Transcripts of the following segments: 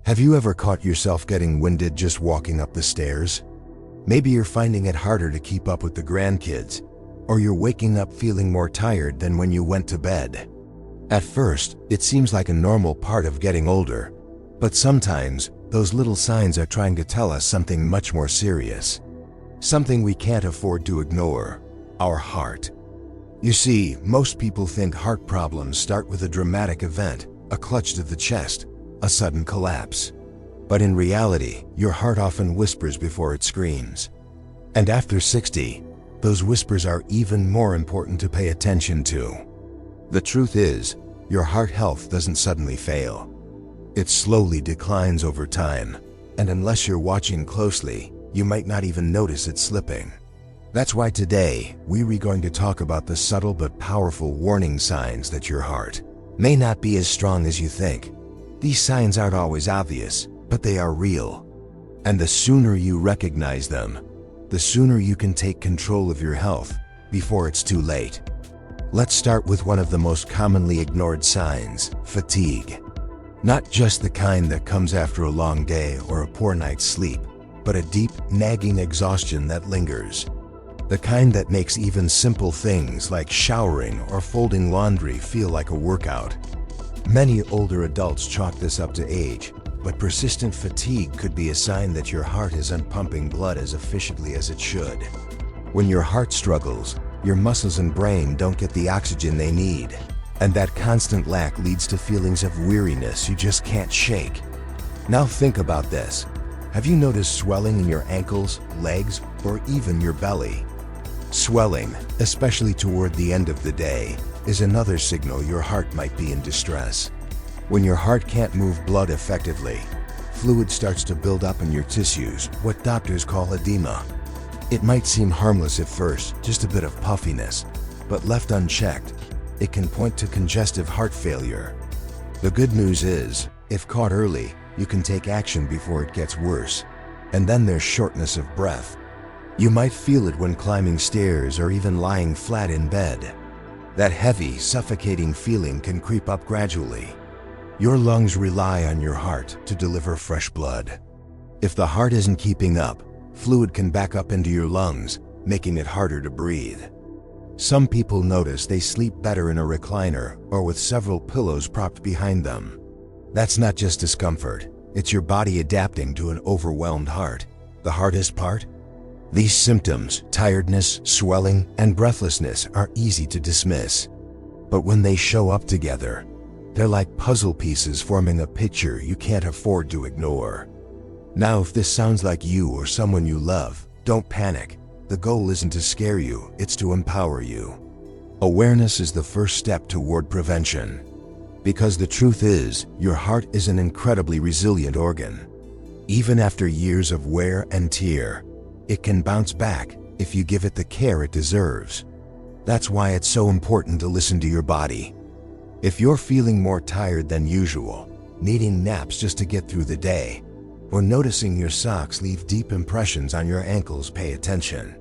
Have you ever caught yourself getting winded just walking up the stairs? Maybe you're finding it harder to keep up with the grandkids, or you're waking up feeling more tired than when you went to bed. At first, it seems like a normal part of getting older, but sometimes those little signs are trying to tell us something much more serious. Something we can't afford to ignore: our heart. You see, most people think heart problems start with a dramatic event, a clutch to the chest, a sudden collapse. But in reality, your heart often whispers before it screams. And after 60, those whispers are even more important to pay attention to. The truth is, your heart health doesn't suddenly fail. It slowly declines over time, and unless you're watching closely, you might not even notice it slipping. That's why today, we're going to talk about the subtle but powerful warning signs that your heart may not be as strong as you think. These signs aren't always obvious, but they are real. And the sooner you recognize them, the sooner you can take control of your health before it's too late. Let's start with one of the most commonly ignored signs: fatigue. Not just the kind that comes after a long day or a poor night's sleep, but a deep, nagging exhaustion that lingers. The kind that makes even simple things like showering or folding laundry feel like a workout. Many older adults chalk this up to age, but persistent fatigue could be a sign that your heart isn't pumping blood as efficiently as it should. When your heart struggles, your muscles and brain don't get the oxygen they need, and that constant lack leads to feelings of weariness you just can't shake. Now think about this. Have you noticed swelling in your ankles, legs, or even your belly? Swelling, especially toward the end of the day, is another signal your heart might be in distress. When your heart can't move blood effectively, fluid starts to build up in your tissues, what doctors call edema. It might seem harmless at first, just a bit of puffiness, but left unchecked, it can point to congestive heart failure. The good news is, if caught early, you can take action before it gets worse. And then there's shortness of breath. You might feel it when climbing stairs or even lying flat in bed. That heavy, suffocating feeling can creep up gradually. Your lungs rely on your heart to deliver fresh blood. If the heart isn't keeping up, fluid can back up into your lungs, making it harder to breathe. Some people notice they sleep better in a recliner or with several pillows propped behind them. That's not just discomfort, it's your body adapting to an overwhelmed heart. The hardest part? These symptoms, tiredness, swelling, and breathlessness, are easy to dismiss. But when they show up together, they're like puzzle pieces forming a picture you can't afford to ignore. Now, if this sounds like you or someone you love, don't panic. The goal isn't to scare you, it's to empower you. Awareness is the first step toward prevention. Because the truth is, your heart is an incredibly resilient organ. Even after years of wear and tear, it can bounce back if you give it the care it deserves. That's why it's so important to listen to your body. If you're feeling more tired than usual, needing naps just to get through the day, or noticing your socks leave deep impressions on your ankles, pay attention.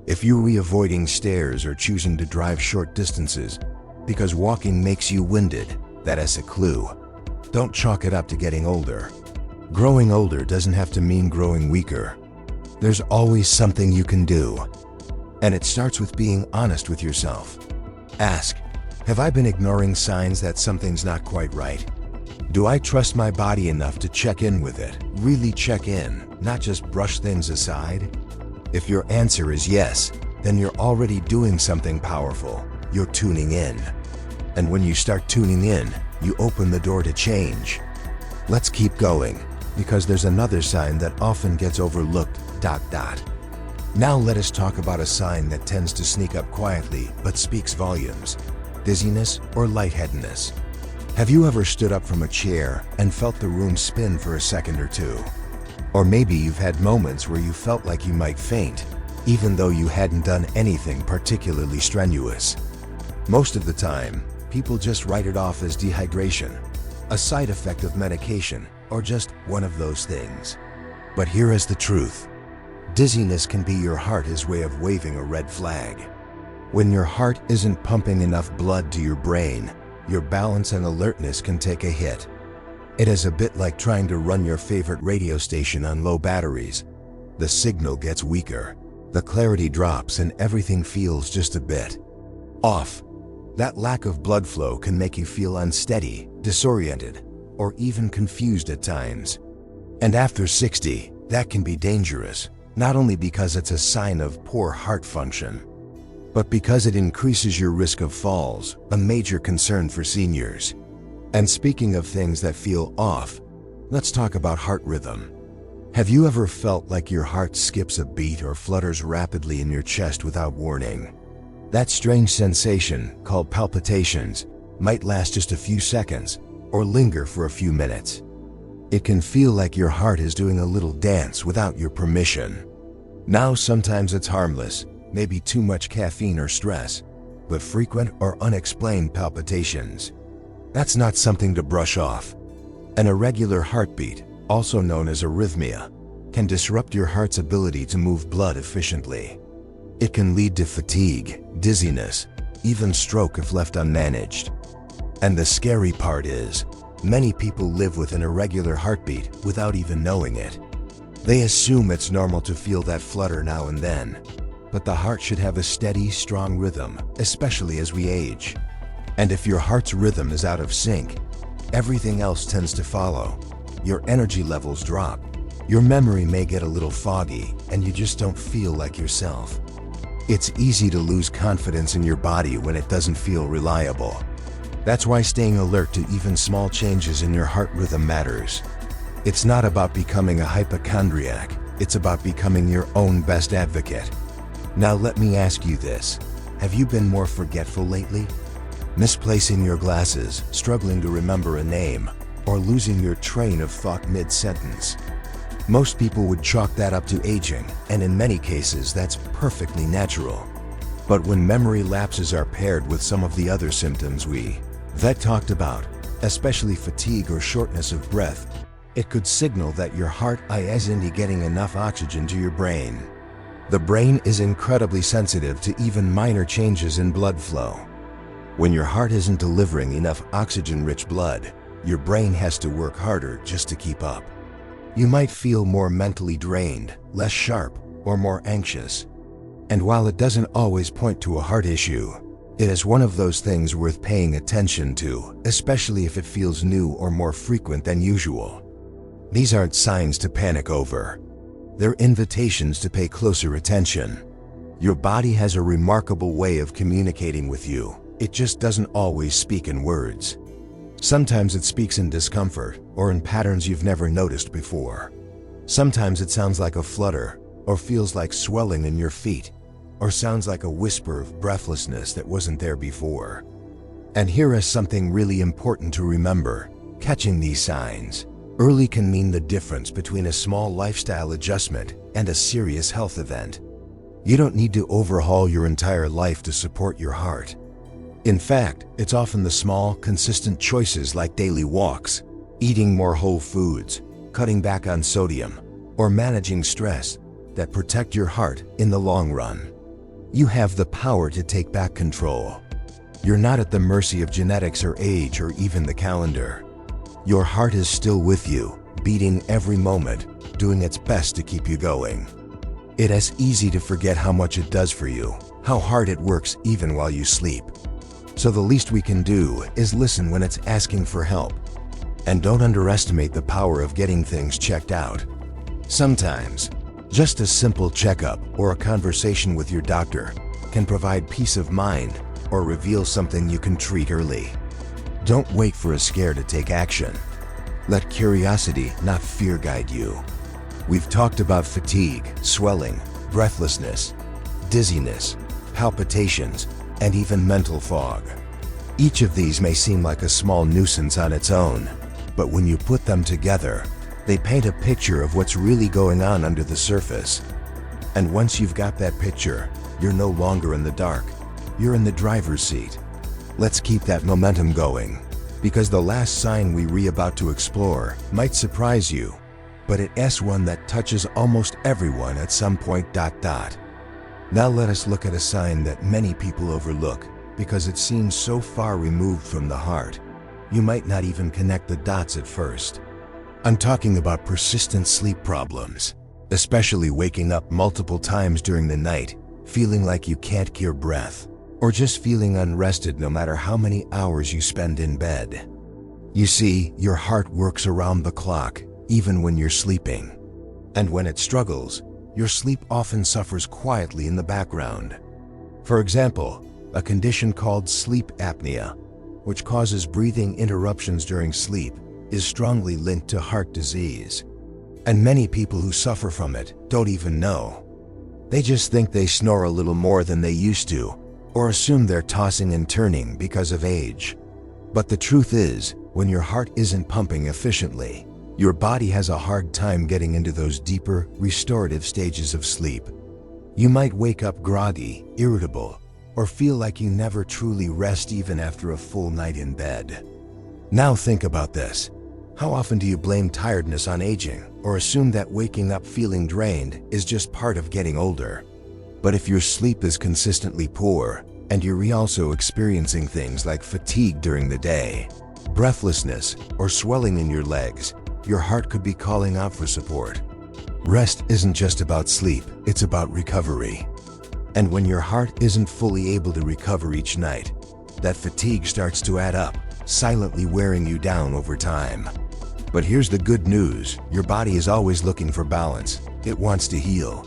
If you're avoiding stairs or choosing to drive short distances because walking makes you winded, that is a clue. Don't chalk it up to getting older. Growing older doesn't have to mean growing weaker. There's always something you can do. And it starts with being honest with yourself. Ask, have I been ignoring signs that something's not quite right? Do I trust my body enough to check in with it? Really check in, not just brush things aside? If your answer is yes, then you're already doing something powerful. You're tuning in. And when you start tuning in, you open the door to change. Let's keep going, because there's another sign that often gets overlooked, ... Now let us talk about a sign that tends to sneak up quietly but speaks volumes: dizziness or lightheadedness. Have you ever stood up from a chair and felt the room spin for a second or two? Or maybe you've had moments where you felt like you might faint, even though you hadn't done anything particularly strenuous. Most of the time, people just write it off as dehydration, a side effect of medication, or just one of those things. But here is the truth. Dizziness can be your heart's way of waving a red flag. When your heart isn't pumping enough blood to your brain, your balance and alertness can take a hit. It is a bit like trying to run your favorite radio station on low batteries. The signal gets weaker, the clarity drops, and everything feels just a bit off. That lack of blood flow can make you feel unsteady, disoriented, or even confused at times. And after 60, that can be dangerous, not only because it's a sign of poor heart function, but because it increases your risk of falls, a major concern for seniors. And speaking of things that feel off, let's talk about heart rhythm. Have you ever felt like your heart skips a beat or flutters rapidly in your chest without warning? That strange sensation, called palpitations, might last just a few seconds or linger for a few minutes. It can feel like your heart is doing a little dance without your permission. Now, sometimes it's harmless, maybe too much caffeine or stress, but frequent or unexplained palpitations, that's not something to brush off. An irregular heartbeat, also known as arrhythmia, can disrupt your heart's ability to move blood efficiently. It can lead to fatigue, dizziness, even stroke if left unmanaged. And the scary part is, many people live with an irregular heartbeat without even knowing it. They assume it's normal to feel that flutter now and then, but the heart should have a steady, strong rhythm, especially as we age. And if your heart's rhythm is out of sync, everything else tends to follow. Your energy levels drop, your memory may get a little foggy, and you just don't feel like yourself. It's easy to lose confidence in your body when it doesn't feel reliable. That's why staying alert to even small changes in your heart rhythm matters. It's not about becoming a hypochondriac, it's about becoming your own best advocate. Now let me ask you this, have you been more forgetful lately? Misplacing your glasses, struggling to remember a name, or losing your train of thought mid-sentence? Most people would chalk that up to aging, and in many cases that's perfectly natural. But when memory lapses are paired with some of the other symptoms that talked about, especially fatigue or shortness of breath, it could signal that your heart isn't getting enough oxygen to your brain. The brain is incredibly sensitive to even minor changes in blood flow. When your heart isn't delivering enough oxygen-rich blood, your brain has to work harder just to keep up. You might feel more mentally drained, less sharp, or more anxious. And while it doesn't always point to a heart issue, it is one of those things worth paying attention to, especially if it feels new or more frequent than usual. These aren't signs to panic over. They're invitations to pay closer attention. Your body has a remarkable way of communicating with you. It just doesn't always speak in words. Sometimes it speaks in discomfort or in patterns you've never noticed before. Sometimes it sounds like a flutter or feels like swelling in your feet or sounds like a whisper of breathlessness that wasn't there before. And here is something really important to remember. Catching these signs early can mean the difference between a small lifestyle adjustment and a serious health event. You don't need to overhaul your entire life to support your heart. In fact, it's often the small, consistent choices like daily walks, eating more whole foods, cutting back on sodium, or managing stress that protect your heart in the long run. You have the power to take back control. You're not at the mercy of genetics or age or even the calendar. Your heart is still with you, beating every moment, doing its best to keep you going. It is easy to forget how much it does for you, how hard it works even while you sleep. So the least we can do is listen when it's asking for help. And don't underestimate the power of getting things checked out. Sometimes, just a simple checkup or a conversation with your doctor can provide peace of mind or reveal something you can treat early. Don't wait for a scare to take action. Let curiosity, not fear, guide you. We've talked about fatigue, swelling, breathlessness, dizziness, palpitations, and even mental fog. Each of these may seem like a small nuisance on its own, but when you put them together, they paint a picture of what's really going on under the surface. And once you've got that picture, you're no longer in the dark. You're in the driver's seat. Let's keep that momentum going, because the last sign we're about to explore might surprise you, but it's one that touches almost everyone at some point. Now let us look at a sign that many people overlook because it seems so far removed from the heart. You might not even connect the dots at first. I'm talking about persistent sleep problems, especially waking up multiple times during the night, feeling like you can't get your breath, or just feeling unrested no matter how many hours you spend in bed. You see, your heart works around the clock, even when you're sleeping. And when it struggles, your sleep often suffers quietly in the background. For example, a condition called sleep apnea, which causes breathing interruptions during sleep, is strongly linked to heart disease. And many people who suffer from it don't even know. They just think they snore a little more than they used to, or assume they're tossing and turning because of age. But the truth is, when your heart isn't pumping efficiently, your body has a hard time getting into those deeper, restorative stages of sleep. You might wake up groggy, irritable, or feel like you never truly rest even after a full night in bed. Now think about this. How often do you blame tiredness on aging, or assume that waking up feeling drained is just part of getting older? But if your sleep is consistently poor, and you're also experiencing things like fatigue during the day, breathlessness, or swelling in your legs, your heart could be calling out for support. Rest isn't just about sleep, it's about recovery. And when your heart isn't fully able to recover each night, that fatigue starts to add up, silently wearing you down over time. But here's the good news, your body is always looking for balance. It wants to heal.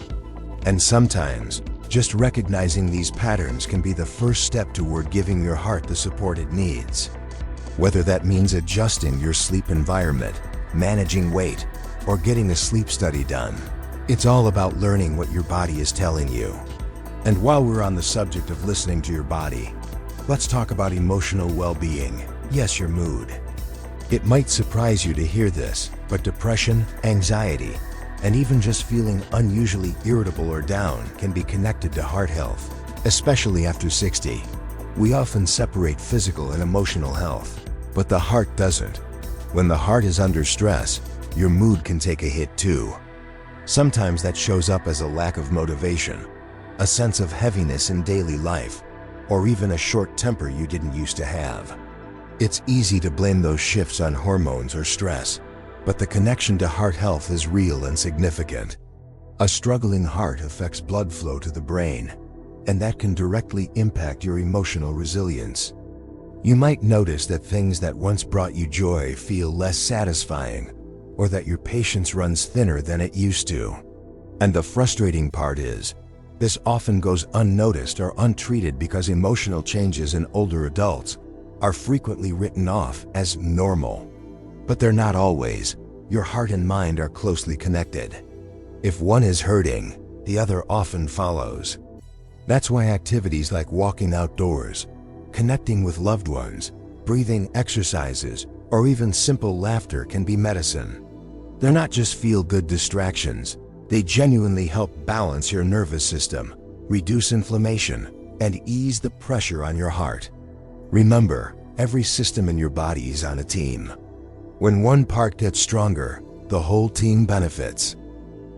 And sometimes, just recognizing these patterns can be the first step toward giving your heart the support it needs. Whether that means adjusting your sleep environment, managing weight, or getting a sleep study done, it's all about learning what your body is telling you. And while we're on the subject of listening to your body, let's talk about emotional well-being. Yes, your mood. It might surprise you to hear this, but depression, anxiety, and even just feeling unusually irritable or down can be connected to heart health, especially after 60. We often separate physical and emotional health, but the heart doesn't. When the heart is under stress, your mood can take a hit too. Sometimes that shows up as a lack of motivation, a sense of heaviness in daily life, or even a short temper you didn't used to have. It's easy to blame those shifts on hormones or stress, but the connection to heart health is real and significant. A struggling heart affects blood flow to the brain, and that can directly impact your emotional resilience. You might notice that things that once brought you joy feel less satisfying, or that your patience runs thinner than it used to. And the frustrating part is, this often goes unnoticed or untreated because emotional changes in older adults are frequently written off as normal. But they're not always. Your heart and mind are closely connected. If one is hurting, the other often follows. That's why activities like walking outdoors, connecting with loved ones, breathing exercises, or even simple laughter can be medicine. They're not just feel-good distractions. They genuinely help balance your nervous system, reduce inflammation, and ease the pressure on your heart. Remember, every system in your body is on a team. When one part gets stronger, the whole team benefits.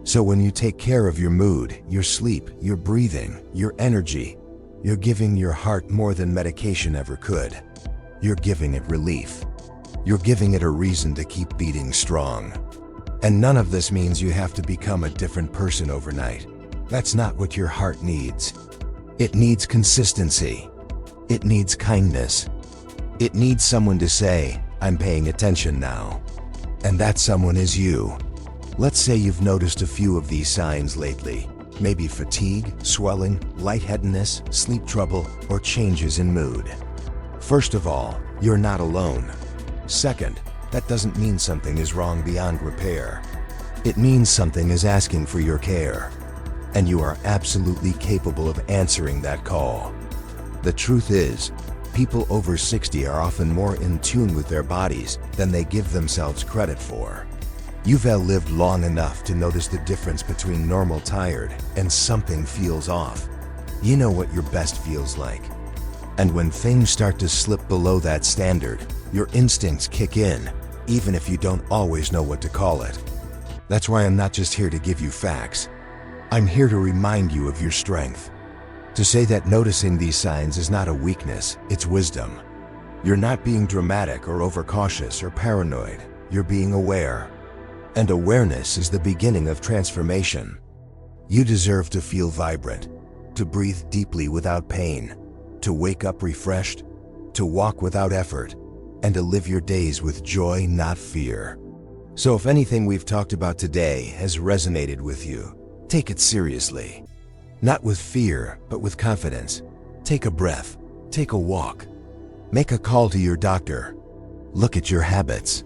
So when you take care of your mood, your sleep, your breathing, your energy, you're giving your heart more than medication ever could. You're giving it relief. You're giving it a reason to keep beating strong. And none of this means you have to become a different person overnight. That's not what your heart needs. It needs consistency. It needs kindness. It needs someone to say, "I'm paying attention now." And that someone is you. Let's say you've noticed a few of these signs lately. Maybe fatigue, swelling, lightheadedness, sleep trouble, or changes in mood. First of all, you're not alone. Second, that doesn't mean something is wrong beyond repair. It means something is asking for your care. And you are absolutely capable of answering that call. The truth is, people over 60 are often more in tune with their bodies than they give themselves credit for. You've lived long enough to notice the difference between normal tired and something feels off. You know what your best feels like. And when things start to slip below that standard, your instincts kick in, even if you don't always know what to call it. That's why I'm not just here to give you facts. I'm here to remind you of your strength. To say that noticing these signs is not a weakness, it's wisdom. You're not being dramatic or overcautious or paranoid. You're being aware. And awareness is the beginning of transformation. You deserve to feel vibrant, to breathe deeply without pain, to wake up refreshed, to walk without effort, and to live your days with joy, not fear. So if anything we've talked about today has resonated with you, take it seriously. Not with fear, but with confidence. Take a breath, take a walk, make a call to your doctor, look at your habits,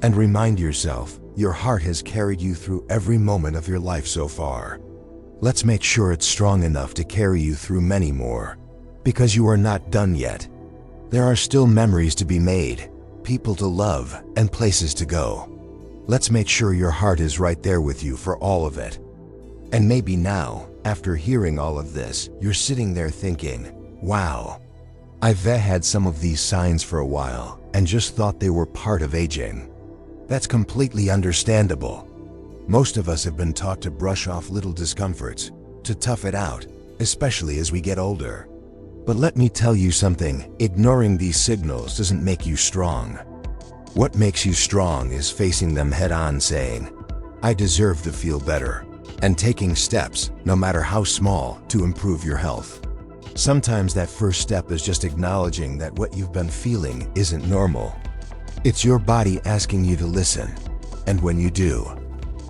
and remind yourself your heart has carried you through every moment of your life so far. Let's make sure it's strong enough to carry you through many more, because you are not done yet. There are still memories to be made, people to love, and places to go. Let's make sure your heart is right there with you for all of it. And maybe now, after hearing all of this, you're sitting there thinking, wow, I've had some of these signs for a while and just thought they were part of aging. That's completely understandable. Most of us have been taught to brush off little discomforts, to tough it out, especially as we get older. But let me tell you something, ignoring these signals doesn't make you strong. What makes you strong is facing them head on, saying, I deserve to feel better, and taking steps, no matter how small, to improve your health. Sometimes that first step is just acknowledging that what you've been feeling isn't normal. It's your body asking you to listen, and when you do,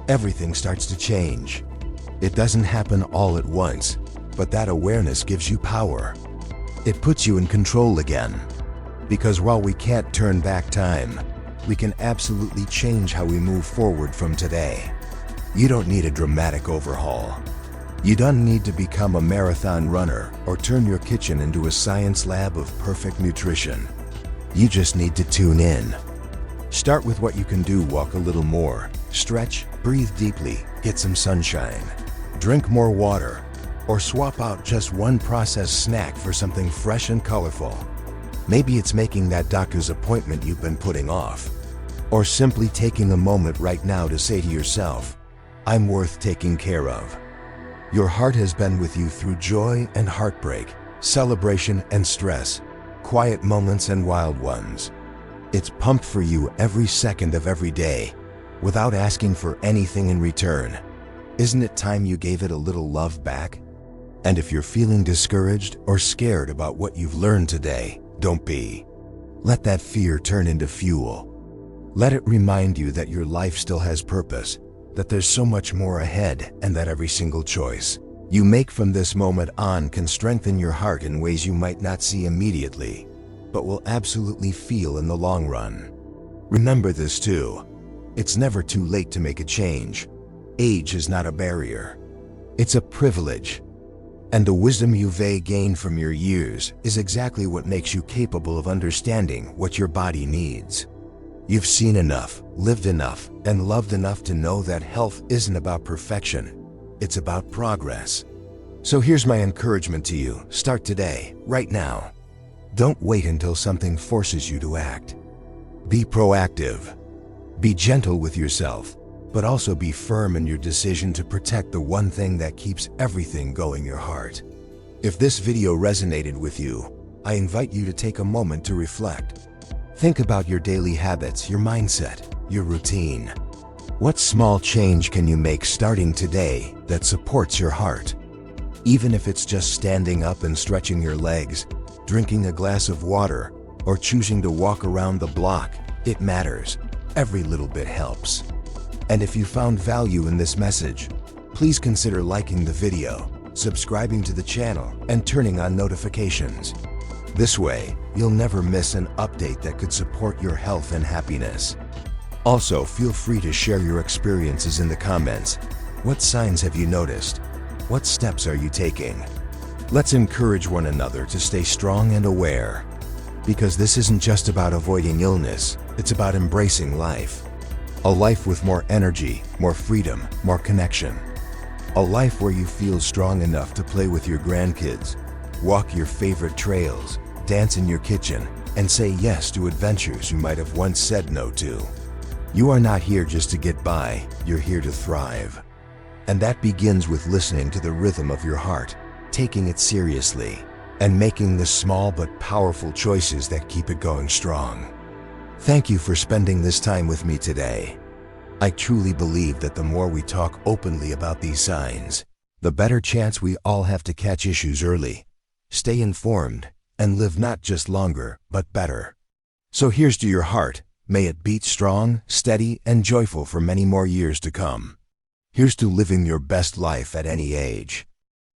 everything starts to change. It doesn't happen all at once, but that awareness gives you power. It puts you in control again. Because while we can't turn back time, we can absolutely change how we move forward from today. You don't need a dramatic overhaul. You don't need to become a marathon runner or turn your kitchen into a science lab of perfect nutrition. You just need to tune in. Start with what you can do. Walk a little more, stretch, breathe deeply, get some sunshine, drink more water, or swap out just one processed snack for something fresh and colorful. Maybe it's making that doctor's appointment you've been putting off, or simply taking a moment right now to say to yourself, I'm worth taking care of. Your heart has been with you through joy and heartbreak, celebration and stress, quiet moments and wild ones. It's pumped for you every second of every day, without asking for anything in return. Isn't it time you gave it a little love back? And if you're feeling discouraged or scared about what you've learned today, don't be. Let that fear turn into fuel. Let it remind you that your life still has purpose, that there's so much more ahead, and that every single choice you make from this moment on can strengthen your heart in ways you might not see immediately, but will absolutely feel in the long run. Remember this too. It's never too late to make a change. Age is not a barrier. It's a privilege. And the wisdom you've gained from your years is exactly what makes you capable of understanding what your body needs. You've seen enough, lived enough, and loved enough to know that health isn't about perfection. It's about progress. So here's my encouragement to you. Start today, right now. Don't wait until something forces you to act. Be proactive. Be gentle with yourself, but also be firm in your decision to protect the one thing that keeps everything going, your heart. If this video resonated with you, I invite you to take a moment to reflect. Think about your daily habits, your mindset, your routine. What small change can you make starting today that supports your heart? Even if it's just standing up and stretching your legs, drinking a glass of water, or choosing to walk around the block, it matters. Every little bit helps. And if you found value in this message, please consider liking the video, subscribing to the channel, and turning on notifications. This way, you'll never miss an update that could support your health and happiness. Also, feel free to share your experiences in the comments. What signs have you noticed? What steps are you taking? Let's encourage one another to stay strong and aware. Because this isn't just about avoiding illness, it's about embracing life. A life with more energy, more freedom, more connection. A life where you feel strong enough to play with your grandkids, walk your favorite trails, dance in your kitchen, and say yes to adventures you might have once said no to. You are not here just to get by, you're here to thrive. And that begins with listening to the rhythm of your heart, taking it seriously, and making the small but powerful choices that keep it going strong. Thank you for spending this time with me today. I truly believe that the more we talk openly about these signs, the better chance we all have to catch issues early, stay informed, and live not just longer, but better. So here's to your heart. May it beat strong, steady, and joyful for many more years to come. Here's to living your best life at any age.